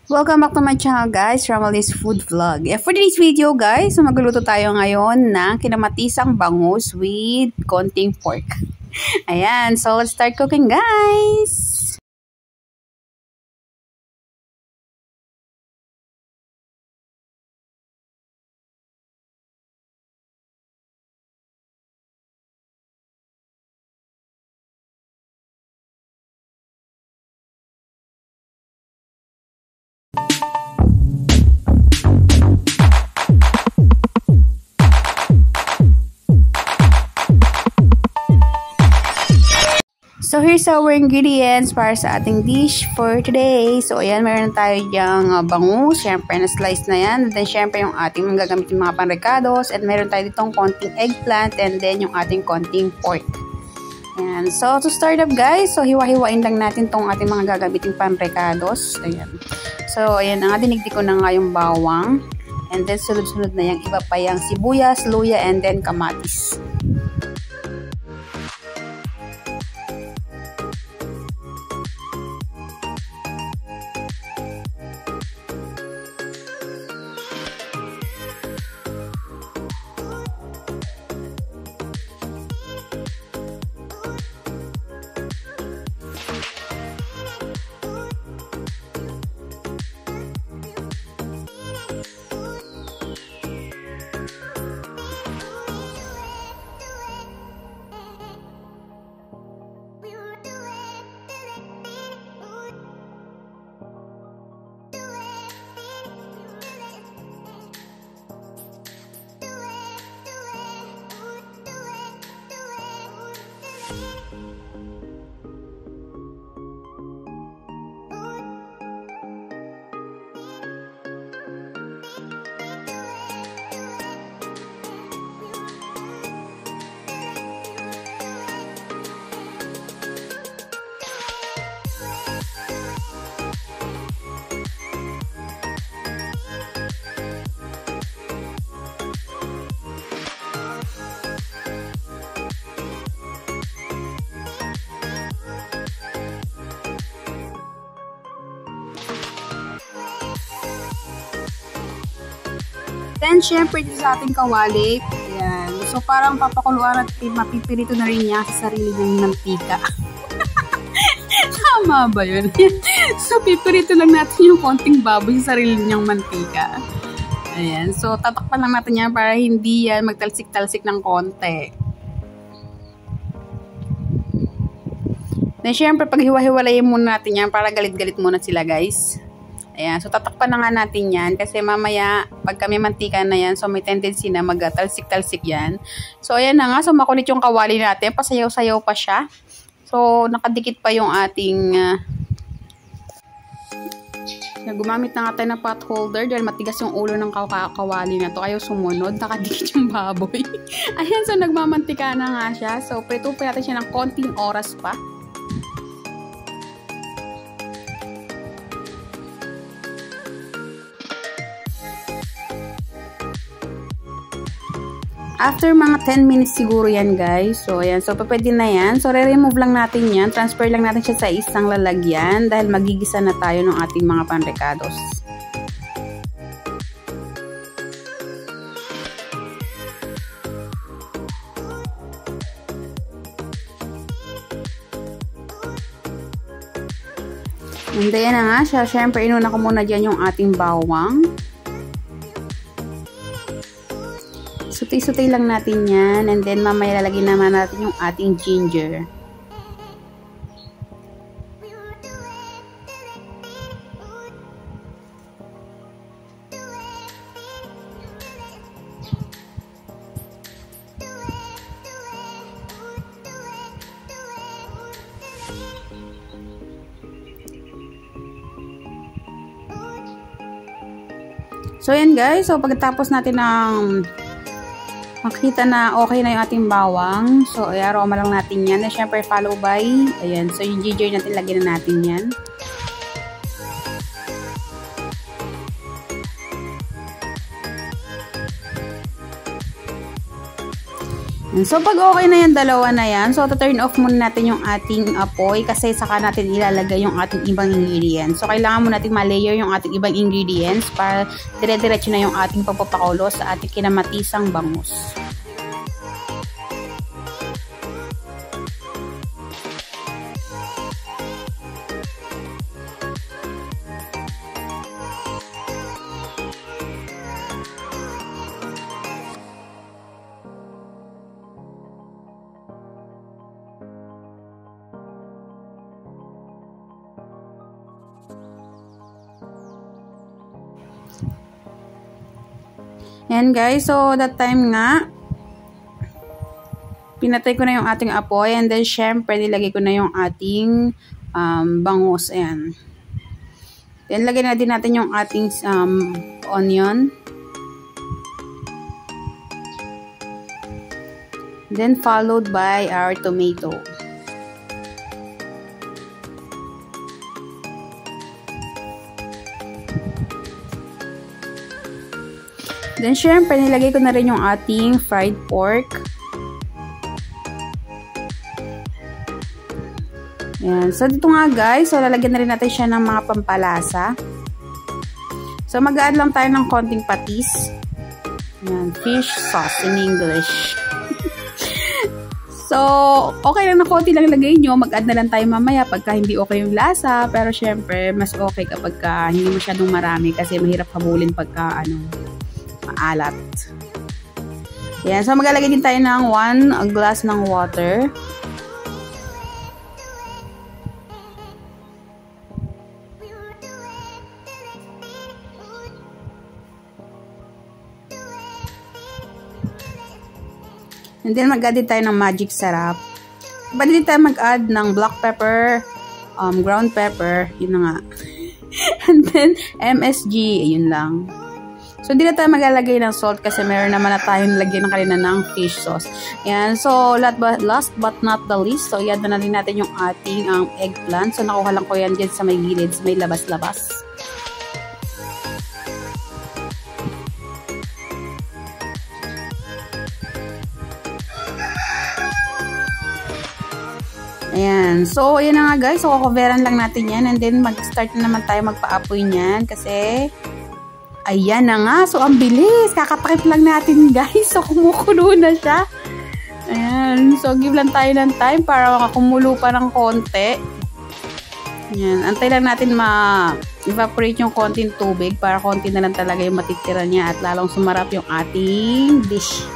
Welcome back to my channel guys, Ramalee's Food Vlog. For today's video guys, magluluto tayo ngayon ng kinamatisang bangus with konting pork. Ayan, so let's start cooking guys! So, here's our ingredients para sa ating dish for today. So, ayan, meron tayo diyang bangus. Siyempre, na-slice na yan. And then, siyempre, yung ating magagamit yung mga panrecados. And meron tayo ditong konting eggplant. And then, yung ating konting pork. Ayan. So, to start up, guys. So, hiwa-hiwain lang natin tong ating mga gagamiting panrecados. Ayan. So, ayan na nga. Dinigdi ko na nga yung bawang. And then, sunod-sunod na yung iba pa yung sibuyas, luya, and then kamatis. Then, syempre, dito sa ating kawali, ayan. So, parang papakuluan at mapipirito na rin niya sa sarili ng mantika. Tama ba yun? So, pipirito lang natin yung konting baboy sa sarili niyang mantika. Ayan. So, tatakpan lang natin yan para hindi yan magtalsik-talsik ng konti. Then, syempre, pag hiwa-hiwalayin muna natin yan para galit-galit muna sila, guys. Ayan, so tatakpan na nga natin yan kasi mamaya pag kami mantika na yan, so may tendency na magtalsik-talsik yan. So ayan na nga, so makulit yung kawali natin, pasayaw-sayaw pa siya. So nakadikit pa yung ating gumamit na nga tayo ng pot holder dahil matigas yung ulo ng kawali na to. Ayaw sumunod, nakadikit yung baboy. Ayan, so nagmamantika na nga siya. So prito pa natin siya ng konting oras pa. After mga 10 minutes siguro yan guys. So ayan, so pwede na yan. So re-remove lang natin yan. Transfer lang natin siya sa isang lalagyan dahil magigisa na tayo ng ating mga panrecados. And then na nga siya. Siyempre inuna ko muna dyan yung ating bawang. Sutay-sutay lang natin yan. And then, mamaya lalagyan naman natin yung ating ginger. So, yan guys. So, pagkatapos natin ng makita na okay na yung ating bawang. So, aroma lang natin yan. And syempre, follow by, ayan. So, yung ginger natin, lagyan na natin yan. So, pag okay na yan, dalawa na yan, so, turn off muna natin yung ating apoy kasi saka natin ilalagay yung ating ibang ingredients. So, kailangan muna natin ma-layer yung ating ibang ingredients para dire-diretso na yung ating pagpapakulo sa ating kinamatisang bangus. Yan guys, so that time nga, pinatay ko na yung ating apoy and then syempre nilagay ko na yung ating bangus. Ayan. Then lagay na din natin yung ating onion. Then followed by our tomato. Then, syempre, nilagay ko na rin yung ating fried pork. Ayan. So, dito nga guys, so lalagyan na rin natin siya ng mga pampalasa. So, mag-add lang tayo ng konting patis. Ayan, fish sauce in English. So, okay lang na konti lang lagay nyo. Mag-add na lang tayo mamaya pagka hindi okay yung lasa. Pero, syempre, mas okay kapag hindi masyadong marami kasi mahirap habulin pagka, maalat. Yan. So, maglalagay din tayo ng 1 glass ng water. And then, mag-add din tayo ng magic sarap. Pwede din tayo mag-add ng black pepper, ground pepper, yun na nga. And then, MSG, yun lang. So, hindi na tayo maglalagay ng salt kasi meron naman na tayong lagyan ng kanina ng fish sauce. Ayan. So, last but not the least, so, i-add na rin natin yung ating eggplant. So, nakuha lang ko yan dyan sa may gilid, sa may labas-labas. Ayan. So, ayan na nga guys. So, kukoveran lang natin yan and then mag-start na naman tayo magpa-apoy niyan kasi ayan na nga. So, ang bilis. Kakatakip lang natin, guys. So, kumukulo na siya. Ayan. So, give lang tayo ng time para makakumulo pa ng konti. Ayan. Antay lang natin ma-evaporate yung konting tubig para konti na lang talaga yung matitira niya at lalong sumarap yung ating dish.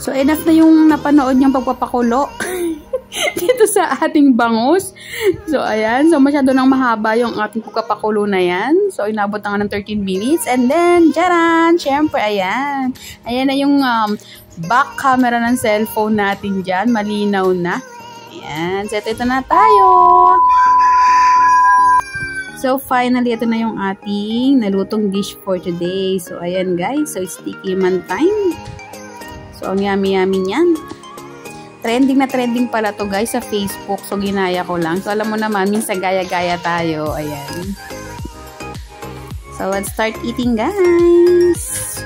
So, enough na yung napanood niyang pagpapakulo dito sa ating bangus. So, ayan. So, masyado nang mahaba yung ating pagpapakulo na yan. So, inabot na nga ng 13 minutes. And then, charan! Siyempre, ayan. Ayan na yung back camera ng cellphone natin dyan. Malinaw na. Ayan. So, ito na tayo. So, finally, ito na yung ating nalutong dish for today. So, ayan guys. So, sticky man time. So, ang yummy-yummy niyan. Trending na trending pala to guys sa Facebook. So, ginaya ko lang. So, alam mo naman, minsan gaya-gaya tayo. Ayan. So, let's start eating guys.